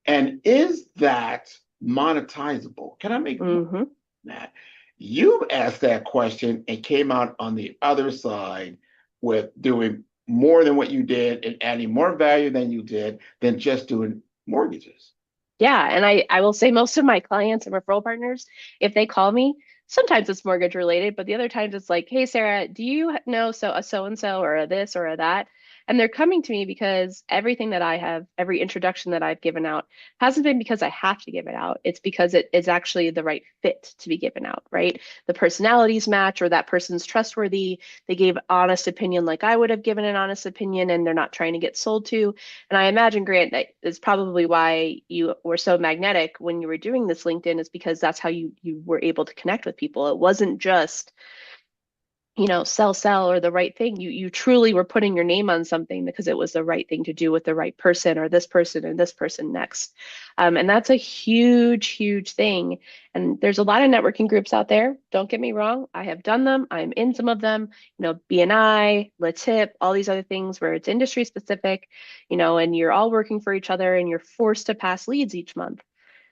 And is that monetizable? Can I make money Mm-hmm. from that? You asked that question and came out on the other side with doing more than what you did and adding more value than you did than just doing mortgages. Yeah, and I will say most of my clients and referral partners, if they call me, sometimes it's mortgage related, but the other times it's like, "Hey Sarah, do you know so a so and so or a this or a that?" And they're coming to me because everything that I have, every introduction that I've given out hasn't been because I have to give it out. It's because it is actually the right fit to be given out, right? The personalities match or that person's trustworthy. They gave honest opinion like I would have given an honest opinion and they're not trying to get sold to. And I imagine, Grant, that is probably why you were so magnetic when you were doing this LinkedIn, is because that's how you were able to connect with people. It wasn't just, sell or the right thing. You truly were putting your name on something because it was the right thing to do with the right person or this person and this person next. And that's a huge, huge thing. And there's a lot of networking groups out there. Don't get me wrong. I have done them. I'm in some of them, BNI, Let's Hip, all these other things where it's industry specific, and you're all working for each other and you're forced to pass leads each month.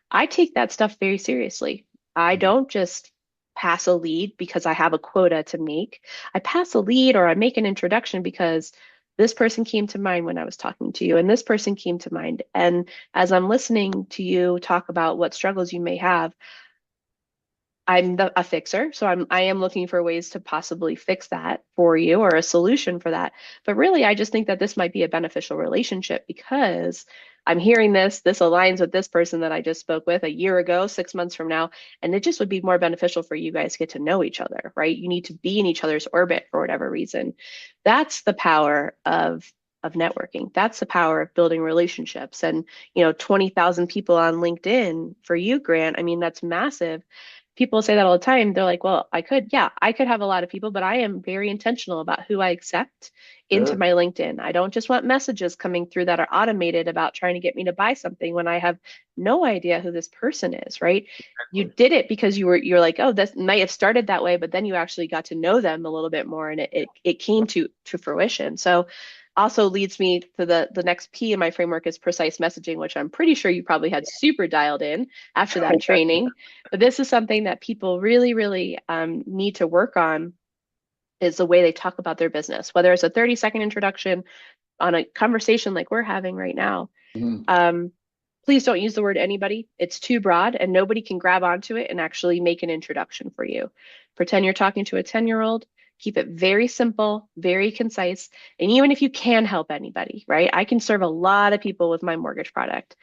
I take that stuff very seriously. I don't just pass a lead because I have a quota to make. I pass a lead or I make an introduction because this person came to mind when I was talking to you, and this person came to mind. And as I'm listening to you talk about what struggles you may have, I'm a fixer, so I am looking for ways to possibly fix that for you or a solution for that. But really, I just think that this might be a beneficial relationship because I'm hearing this aligns with this person that I just spoke with a year ago, 6 months from now, and it just would be more beneficial for you guys to get to know each other, right? You need to be in each other's orbit for whatever reason. That's the power of networking. That's the power of building relationships. And 20,000 people on LinkedIn for you, Grant. I mean, that's massive. People say that all the time. They're like, "Well, I could have a lot of people, but I am very intentional about who I accept into Sure. my LinkedIn. I don't just want messages coming through that are automated about trying to get me to buy something when I have no idea who this person is, right? You did it because you're like, oh, this might have started that way, but then you actually got to know them a little bit more and it came to fruition. So also leads me to the next P in my framework is precise messaging, which I'm pretty sure you probably had super dialed in after that training. But this is something that people really, really need to work on, is the way they talk about their business, whether it's a 30-second introduction on a conversation like we're having right now. Mhm. Please don't use the word anybody. It's too broad and nobody can grab onto it and actually make an introduction for you. Pretend you're talking to a 10-year-old. Keep it very simple, very concise. And even if you can help anybody, right? I can serve a lot of people with my mortgage product.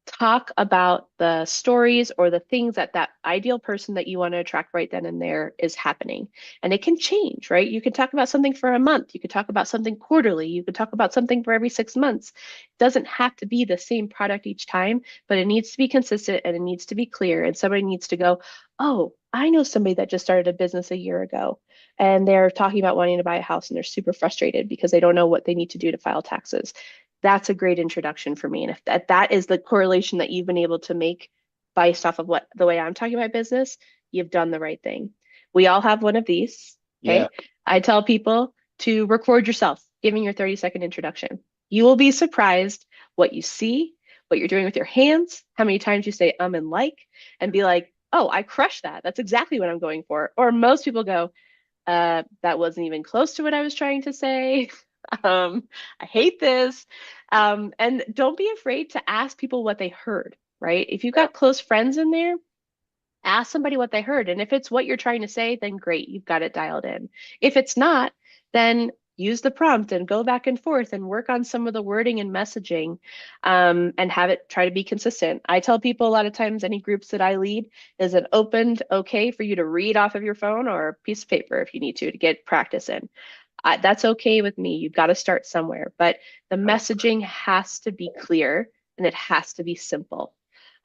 Talk about the stories or the things that that ideal person that you want to attract right then and there is happening. And it can change, right? You can talk about something for a month. You could talk about something quarterly. You could talk about something for every 6 months. It doesn't have to be the same product each time, but it needs to be consistent and it needs to be clear. And somebody needs to go, "Oh, I know somebody that just started a business a year ago and they're talking about wanting to buy a house and they're super frustrated because they don't know what they need to do to file taxes." That's a great introduction for me. And if that is the correlation that you've been able to make based off of what the way I'm talking about business, you've done the right thing. We all have one of these. Yeah. Okay. I tell people to record yourself giving your 30-second introduction. You will be surprised what you see, what you're doing with your hands, how many times you say and like, and be like, oh, I crushed that. That's exactly what I'm going for. Or most people go, that wasn't even close to what I was trying to say. I hate this. And don't be afraid to ask people what they heard, right? If you've got close friends in there, ask somebody what they heard. And if it's what you're trying to say, then great, you've got it dialed in. If it's not, then use the prompt and go back and forth and work on some of the wording and messaging, and have it try to be consistent. I tell people a lot of times, any groups that I lead, is it opened okay for you to read off of your phone or a piece of paper if you need to get practice in. That's okay with me. You've got to start somewhere, but the messaging has to be clear and it has to be simple.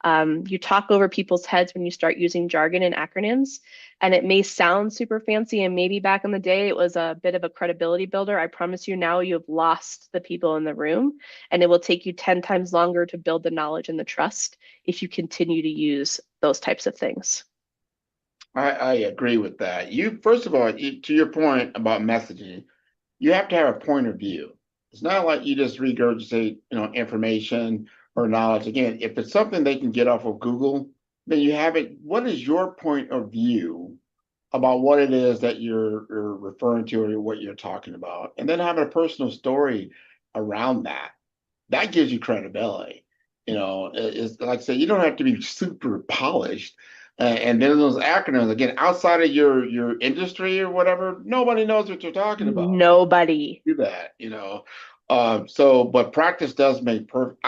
You talk over people's heads when you start using jargon and acronyms, and it may sound super fancy. And maybe back in the day, it was a bit of a credibility builder. I promise you now you have lost the people in the room, and it will take you 10 times longer to build the knowledge and the trust if you continue to use those types of things. I agree with that. You, first of all, to your point about messaging, you have to have a point of view. It's not like you just regurgitate, information or knowledge. Again, if it's something they can get off of Google, then you have it. What is your point of view about what it is that you're referring to or what you're talking about? And then having a personal story around that. That gives you credibility. It's like I said, you don't have to be super polished. And then those acronyms, again, outside of your industry or whatever, nobody knows what you're talking about. Nobody. Do that. But practice does make perfect.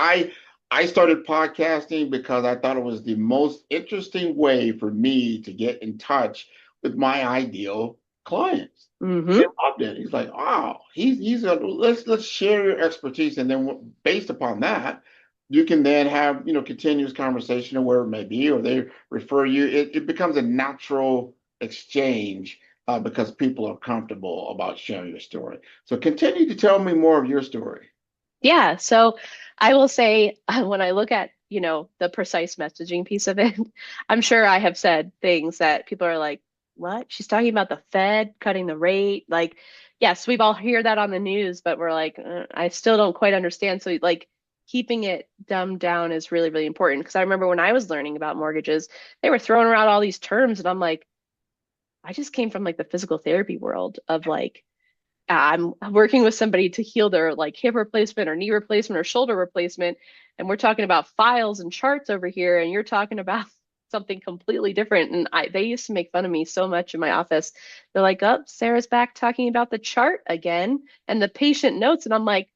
I started podcasting because I thought it was the most interesting way for me to get in touch with my ideal clients. Mm-hmm. They loved it. He's like, wow, let's share your expertise, and then based upon that, you can then have continuous conversation or where it may be, or they refer you. It becomes a natural exchange because people are comfortable about sharing your story. So continue to tell me more of your story. Yeah, so I will say when I look at, the precise messaging piece of it, I'm sure I have said things that people are like, what? She's talking about the Fed cutting the rate. Like, yes, we've all heard that on the news, but we're like, I still don't quite understand. So like keeping it dumbed down is really, really important. Because I remember when I was learning about mortgages, they were throwing around all these terms, and I'm like, I just came from like the physical therapy world of like, I'm working with somebody to heal their like hip replacement or knee replacement or shoulder replacement. And we're talking about files and charts over here. And you're talking about something completely different. And they used to make fun of me so much in my office. They're like, oh, Sarah's back talking about the chart again and the patient notes. And I'm like,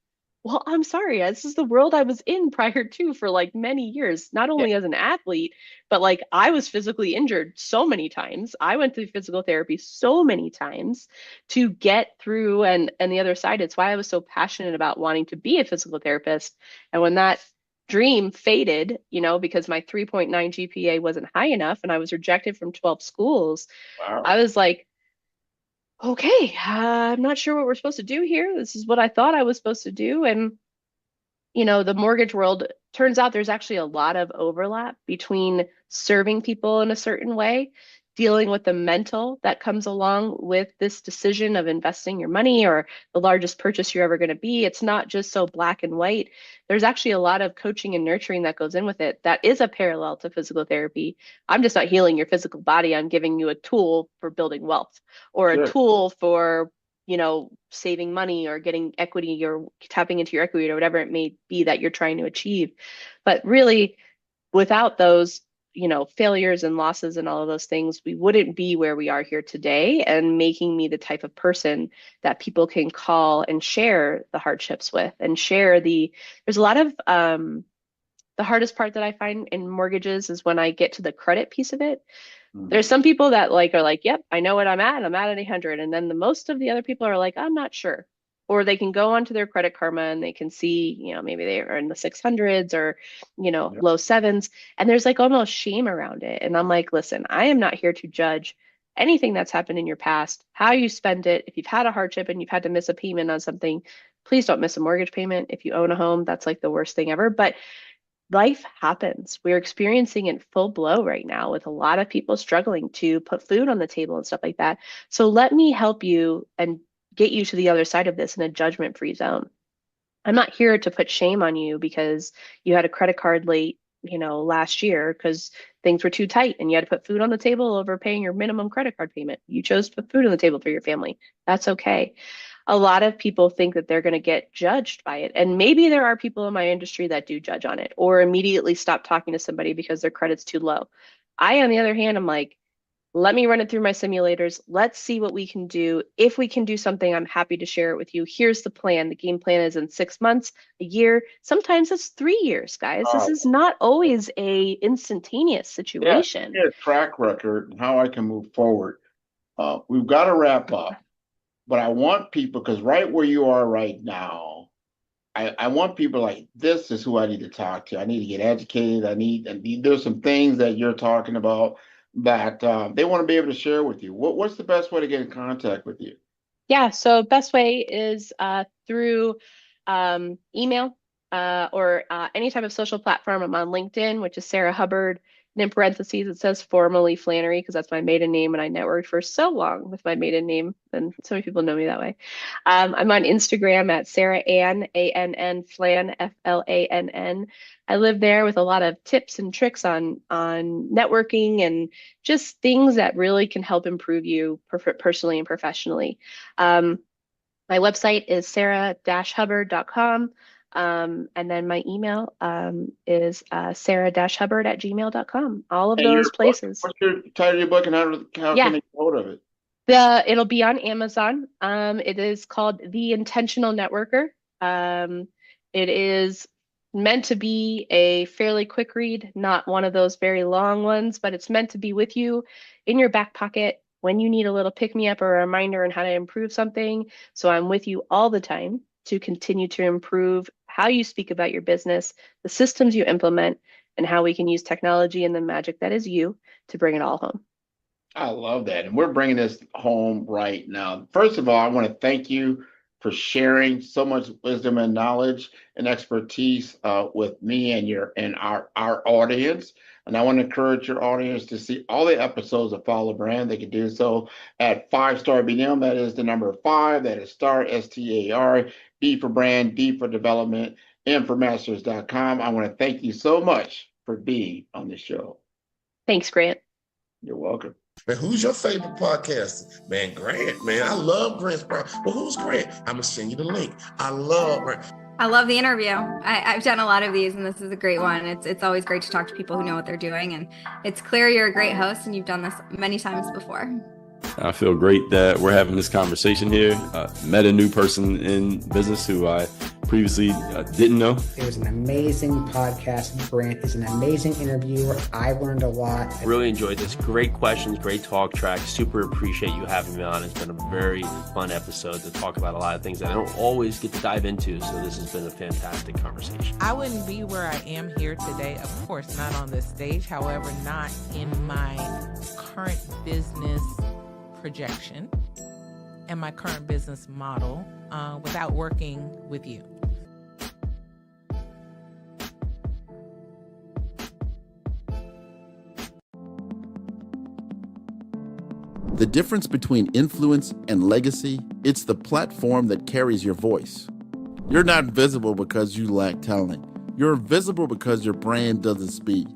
well, I'm sorry. This is the world I was in prior to for like many years, not only as an athlete, but like I was physically injured so many times. I went through physical therapy so many times to get through and the other side. It's why I was so passionate about wanting to be a physical therapist. And when that dream faded, because my 3.9 GPA wasn't high enough and I was rejected from 12 schools, Wow. I was like, okay, I'm not sure what we're supposed to do here. This is what I thought I was supposed to do. And, the mortgage world, turns out there's actually a lot of overlap between serving people in a certain way, dealing with the mental that comes along with this decision of investing your money or the largest purchase you're ever going to be. It's not just so black and white. There's actually a lot of coaching and nurturing that goes in with it. That is a parallel to physical therapy. I'm just not healing your physical body. I'm giving you a tool for building wealth or a tool for, saving money or getting equity or tapping into your equity or whatever it may be that you're trying to achieve. But really, without those failures and losses and all of those things, we wouldn't be where we are here today, and making me the type of person that people can call and share the hardships with and share there's a lot of, the hardest part that I find in mortgages is when I get to the credit piece of it. There's some people that are like, yep, I know what I'm at an 800. And then the most of the other people are like, I'm not sure. Or they can go onto their Credit Karma and they can see, maybe they are in the 600s or, low sevens. And there's like almost shame around it. And I'm like, listen, I am not here to judge anything that's happened in your past, how you spend it. If you've had a hardship and you've had to miss a payment on something, please don't miss a mortgage payment. If you own a home, that's like the worst thing ever. But life happens. We're experiencing it full blow right now with a lot of people struggling to put food on the table and stuff like that. So let me help you and get you to the other side of this in a judgment-free zone. I'm not here to put shame on you because you had a credit card late, last year because things were too tight and you had to put food on the table over paying your minimum credit card payment. You chose to put food on the table for your family. That's okay. A lot of people think that they're going to get judged by it. And maybe there are people in my industry that do judge on it or immediately stop talking to somebody because their credit's too low. I, on the other hand, I'm like, let me run it through my simulators. Let's see what we can do. If we can do something, I'm happy to share it with you. Here's the plan. The game plan is in 6 months, a year. Sometimes it's 3 years, guys. This is not always a instantaneous situation. Yeah, track record and how I can move forward. We've got to wrap up, but I want people, because right where you are right now, I want people like, this is who I need to talk to. I need to get educated. There's some things that you're talking about that they want to be able to share with you. What's the best way to get in contact with you? Yeah, so best way is through email or any type of social platform. I'm on LinkedIn, which is Sarah Hubbard. And in parentheses, it says formerly Flannery because that's my maiden name, and I networked for so long with my maiden name, and so many people know me that way. I'm on Instagram at Sarah Ann, A-N-N, Flan, F-L-A-N-N. I live there with a lot of tips and tricks on networking and just things that really can help improve you personally and professionally. My website is sarah-hubbard.com. And then my email is sarah-hubbard@gmail.com. All of those places. What's your title of your book and how can they get hold of it? It'll be on Amazon. It is called The Intentional Networker. It is meant to be a fairly quick read, not one of those very long ones, but it's meant to be with you in your back pocket when you need a little pick-me-up or a reminder on how to improve something. So I'm with you all the time to continue to improve how you speak about your business, the systems you implement, and how we can use technology and the magic that is you to bring it all home. I love that. And we're bringing this home right now. First of all, I want to thank you for sharing so much wisdom and knowledge and expertise with me and our audience. And I want to encourage your audience to see all the episodes of Follow Brand. They can do so at 5-Star BDM. That is the number 5. That is star, STAR, B for brand, D for development, M for masters.com. I want to thank you so much for being on the show. Thanks, Grant. You're welcome. Man, who's your favorite podcaster? Man, Grant, man. I love Grant's podcast. Well, who's Grant? I'm going to send you the link. I love Grant. I love the interview. I've done a lot of these, and this is a great one. It's always great to talk to people who know what they're doing, and it's clear you're a great host, and you've done this many times before. I feel great that we're having this conversation here. Met a new person in business who I previously didn't know. It was an amazing podcast. Grant is an amazing interviewer. I learned a lot. I really enjoyed this. Great questions, great talk track. Super appreciate you having me on. It's been a very fun episode to talk about a lot of things that I don't always get to dive into. So this has been a fantastic conversation. I wouldn't be where I am here today, of course, not on this stage. However, not in my current business projection and my current business model without working with you. The difference between influence and legacy, it's the platform that carries your voice. You're not visible because you lack talent. You're visible because your brand doesn't speak.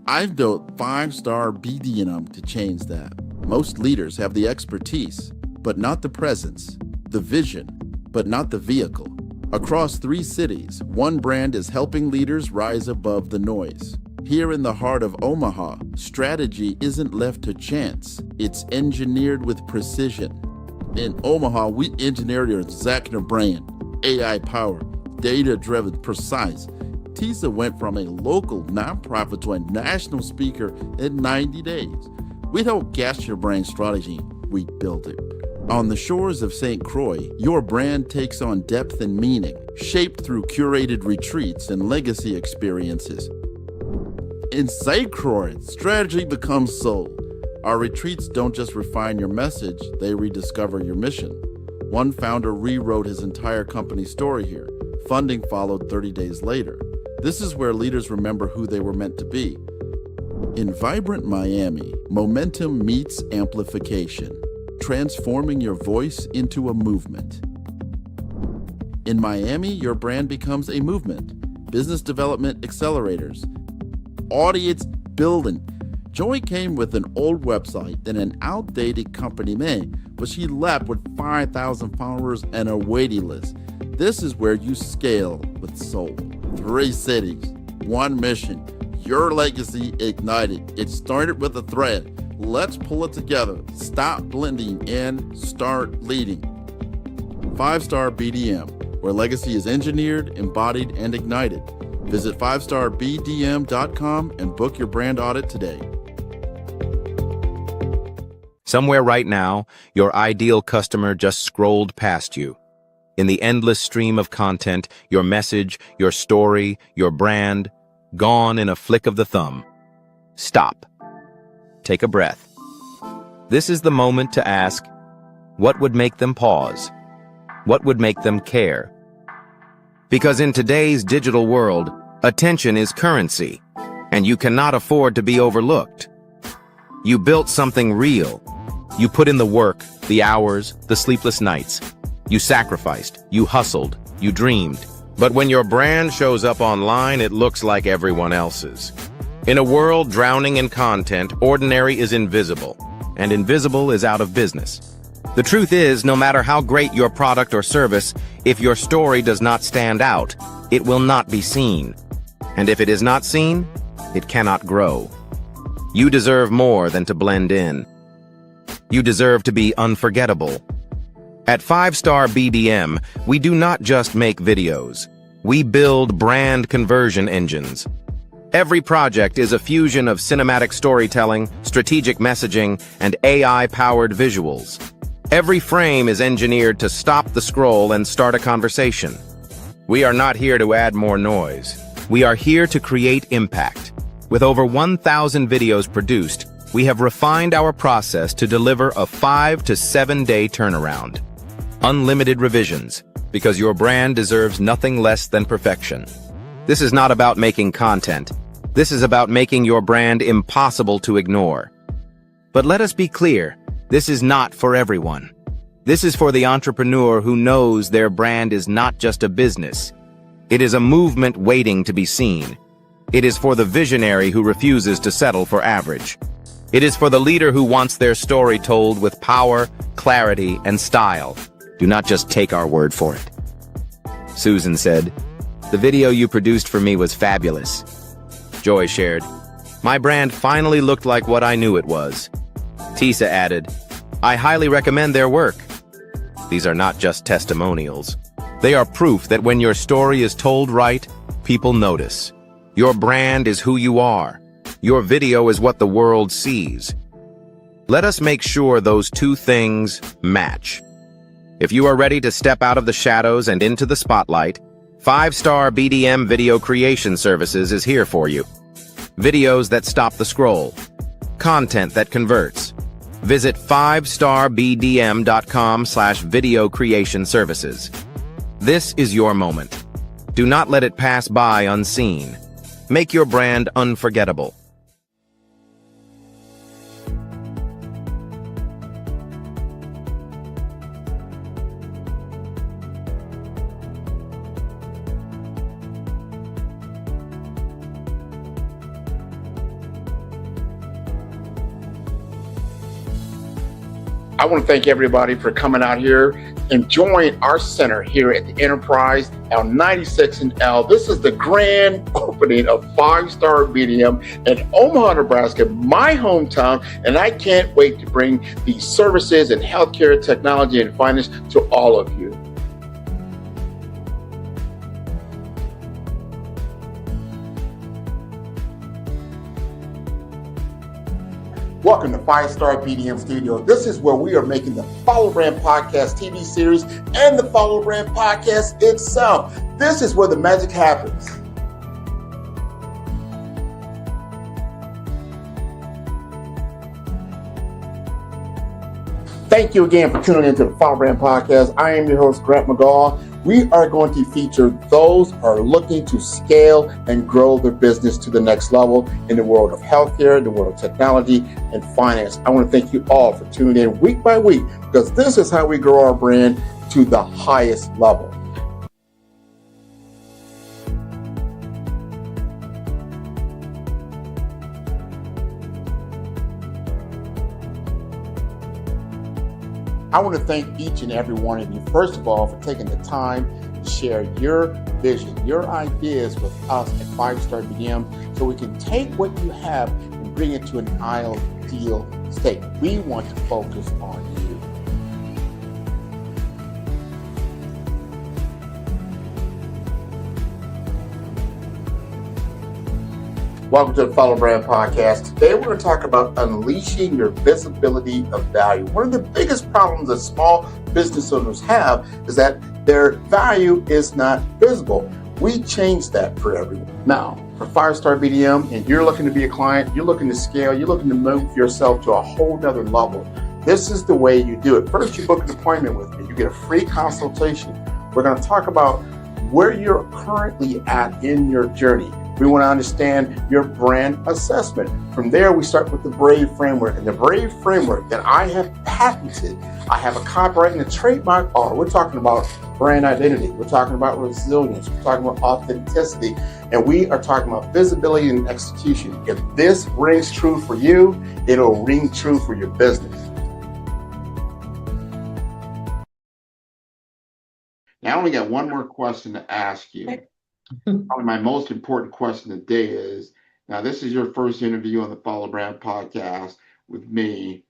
I've built 5-Star BD&M to change that. Most leaders have the expertise, but not the presence, the vision, but not the vehicle. Across 3 cities, one brand is helping leaders rise above the noise. Here in the heart of Omaha, strategy isn't left to chance. It's engineered with precision. In Omaha, we engineered your executive brand, AI-powered, data-driven, precise. TISA went from a local nonprofit to a national speaker in 90 days. We don't guess your brand strategy, we build it. On the shores of St. Croix, your brand takes on depth and meaning, shaped through curated retreats and legacy experiences. In St. Croix, strategy becomes soul. Our retreats don't just refine your message, they rediscover your mission. One founder rewrote his entire company story here. Funding followed 30 days later. This is where leaders remember who they were meant to be. In vibrant Miami, momentum meets amplification, transforming your voice into a movement. In Miami, your brand becomes a movement. Business development accelerators. Audience building. Joy came with an old website and an outdated company name, but she left with 5,000 followers and a waiting list. This is where you scale with soul. 3 cities, 1 mission, your legacy ignited. It started with a thread. Let's pull it together. Stop blending and start leading. 5-Star BDM, where legacy is engineered, embodied, and ignited. Visit 5starbdm.com and book your brand audit today. Somewhere right now, your ideal customer just scrolled past you. In the endless stream of content, your message, your story, your brand, gone in a flick of the thumb. Stop. Take a breath. This is the moment to ask, what would make them pause? What would make them care? Because in today's digital world, attention is currency, and you cannot afford to be overlooked. You built something real. You put in the work, the hours, the sleepless nights. You sacrificed, you hustled, you dreamed. But when your brand shows up online, it looks like everyone else's. In a world drowning in content, ordinary is invisible, and invisible is out of business. The truth is, no matter how great your product or service, if your story does not stand out, it will not be seen. And if it is not seen, it cannot grow. You deserve more than to blend in. You deserve to be unforgettable. At 5-Star BDM, we do not just make videos. We build brand conversion engines. Every project is a fusion of cinematic storytelling, strategic messaging, and AI-powered visuals. Every frame is engineered to stop the scroll and start a conversation. We are not here to add more noise. We are here to create impact. With over 1,000 videos produced, we have refined our process to deliver a 5 to 7 day turnaround. Unlimited revisions, because your brand deserves nothing less than perfection. This is not about making content. This is about making your brand impossible to ignore. But let us be clear, this is not for everyone. This is for the entrepreneur who knows their brand is not just a business. It is a movement waiting to be seen. It is for the visionary who refuses to settle for average. It is for the leader who wants their story told with power, clarity, and style. Do not just take our word for it. Susan said, "The video you produced for me was fabulous." Joy shared, "My brand finally looked like what I knew it was." Tisa added, "I highly recommend their work." These are not just testimonials. They are proof that when your story is told right, people notice. Your brand is who you are. Your video is what the world sees. Let us make sure those two things match. If you are ready to step out of the shadows and into the spotlight, 5-Star BDM Video Creation Services is here for you. Videos that stop the scroll. Content that converts. Visit 5starbdm.com/video creation services. This is your moment. Do not let it pass by unseen. Make your brand unforgettable. I want to thank everybody for coming out here and joining our center here at the Enterprise on 96 and L. This is the grand opening of 5-Star BDM in Omaha, Nebraska, my hometown, and I can't wait to bring these services in healthcare, technology, and finance to all of you. Welcome to 5-Star BDM Studio. This is where we are making the Follow Brand Podcast TV series and the Follow Brand Podcast itself. This is where the magic happens. Thank you again for tuning into the Follow Brand Podcast. I am your host, Grant McGaugh. We are going to feature those who are looking to scale and grow their business to the next level in the world of healthcare, the world of technology, and finance. I want to thank you all for tuning in week by week, because this is how we grow our brand to the highest level. I want to thank each and every one of you, first of all, for taking the time to share your vision, your ideas with us at 5-Star BDM so we can take what you have and bring it to an ideal state. We want to focus on you. Welcome to the Follow Brand Podcast. Today we're going to talk about unleashing your visibility of value. One of the biggest problems that small business owners have is that their value is not visible. We change that for everyone. Now, for 5-Star BDM, and you're looking to be a client, you're looking to scale, you're looking to move yourself to a whole nother level. This is the way you do it. First, you book an appointment with me. You get a free consultation. We're going to talk about where you're currently at in your journey. We want to understand your brand assessment. From there, we start with the BRAVE framework. And the BRAVE framework that I have patented, I have a copyright and a trademark on. We're talking about brand identity. We're talking about resilience. We're talking about authenticity. And we are talking about visibility and execution. If this rings true for you, it'll ring true for your business. Now, I only got one more question to ask you. Probably my most important question today is, now this is your first interview on the Follow Brand Podcast with me.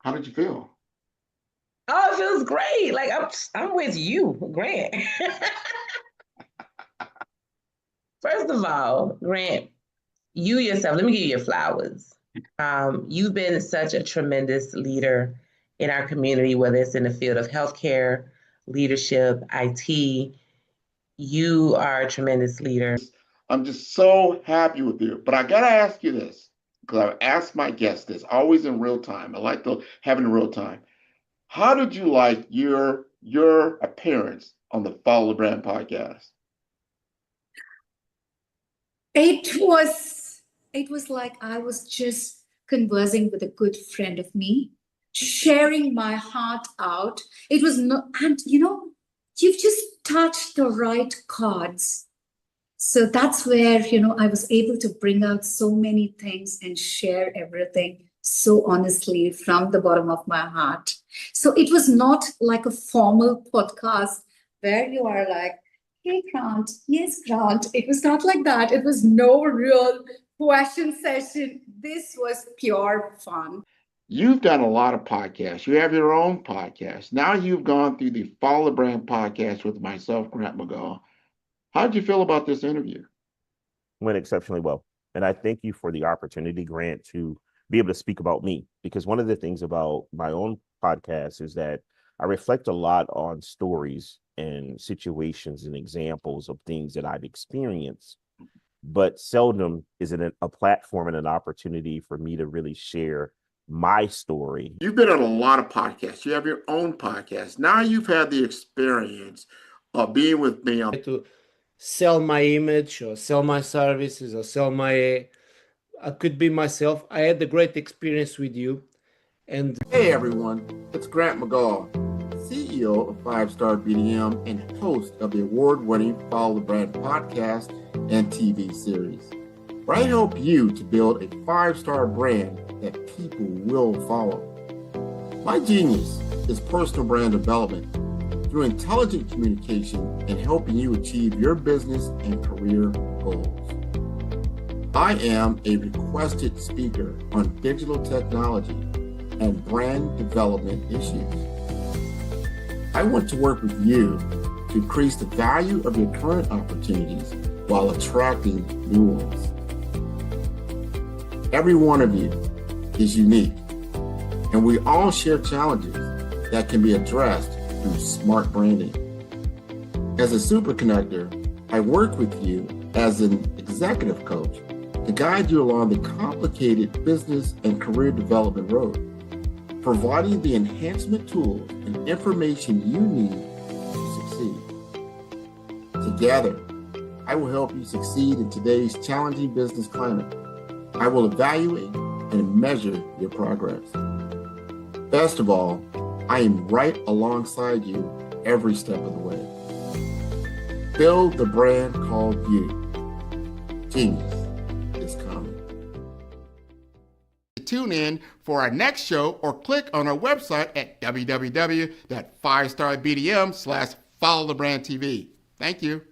How did you feel? Oh, it feels great. Like I'm with you, Grant. First of all, Grant, you yourself, let me give you your flowers. You've been such a tremendous leader in our community, whether it's in the field of healthcare, leadership, IT. You are a tremendous leader. I'm just so happy with you. But I got to ask you this, because I've asked my guests this, always in real time. I like to have it in real time. How did you like your appearance on the Follow the Brand Podcast? It was like I was just conversing with a good friend of me, sharing my heart out. It was no, and you've just touched the right chords. So that's where, I was able to bring out so many things and share everything so honestly from the bottom of my heart. So it was not like a formal podcast where you are like, hey, Grant, yes, Grant. It was not like that. It was no real question session. This was pure fun. You've done a lot of podcasts. You have your own podcast. Now you've gone through the Follow the Brand Podcast with myself, Grant McGaugh. How did you feel about this interview? Went exceptionally well. And I thank you for the opportunity, Grant, to be able to speak about me. Because one of the things about my own podcast is that I reflect a lot on stories and situations and examples of things that I've experienced. But seldom is it a platform and an opportunity for me to really share my story. You've been on a lot of podcasts. You have your own podcast. Now you've had the experience of being with me on to sell my image or sell my services or sell I could be myself. I had a great experience with you. And hey everyone, it's Grant McGaugh, CEO of 5-Star BDM and host of the award-winning Follow the Brand podcast and TV series, where I help you to build a 5-star brand that people will follow. My genius is personal brand development through intelligent communication and helping you achieve your business and career goals. I am a requested speaker on digital technology and brand development issues. I want to work with you to increase the value of your current opportunities while attracting new ones. Every one of you is unique, and we all share challenges that can be addressed through smart branding. As a super connector, I work with you as an executive coach to guide you along the complicated business and career development road, providing the enhancement tools and information you need to succeed. Together, I will help you succeed in today's challenging business climate. I will evaluate and measure your progress. Best of all, I am right alongside you every step of the way. Build the brand called you. Genius is coming. tune in for our next show or click on our website at www.5starbdm/followthebrandtv. Thank you.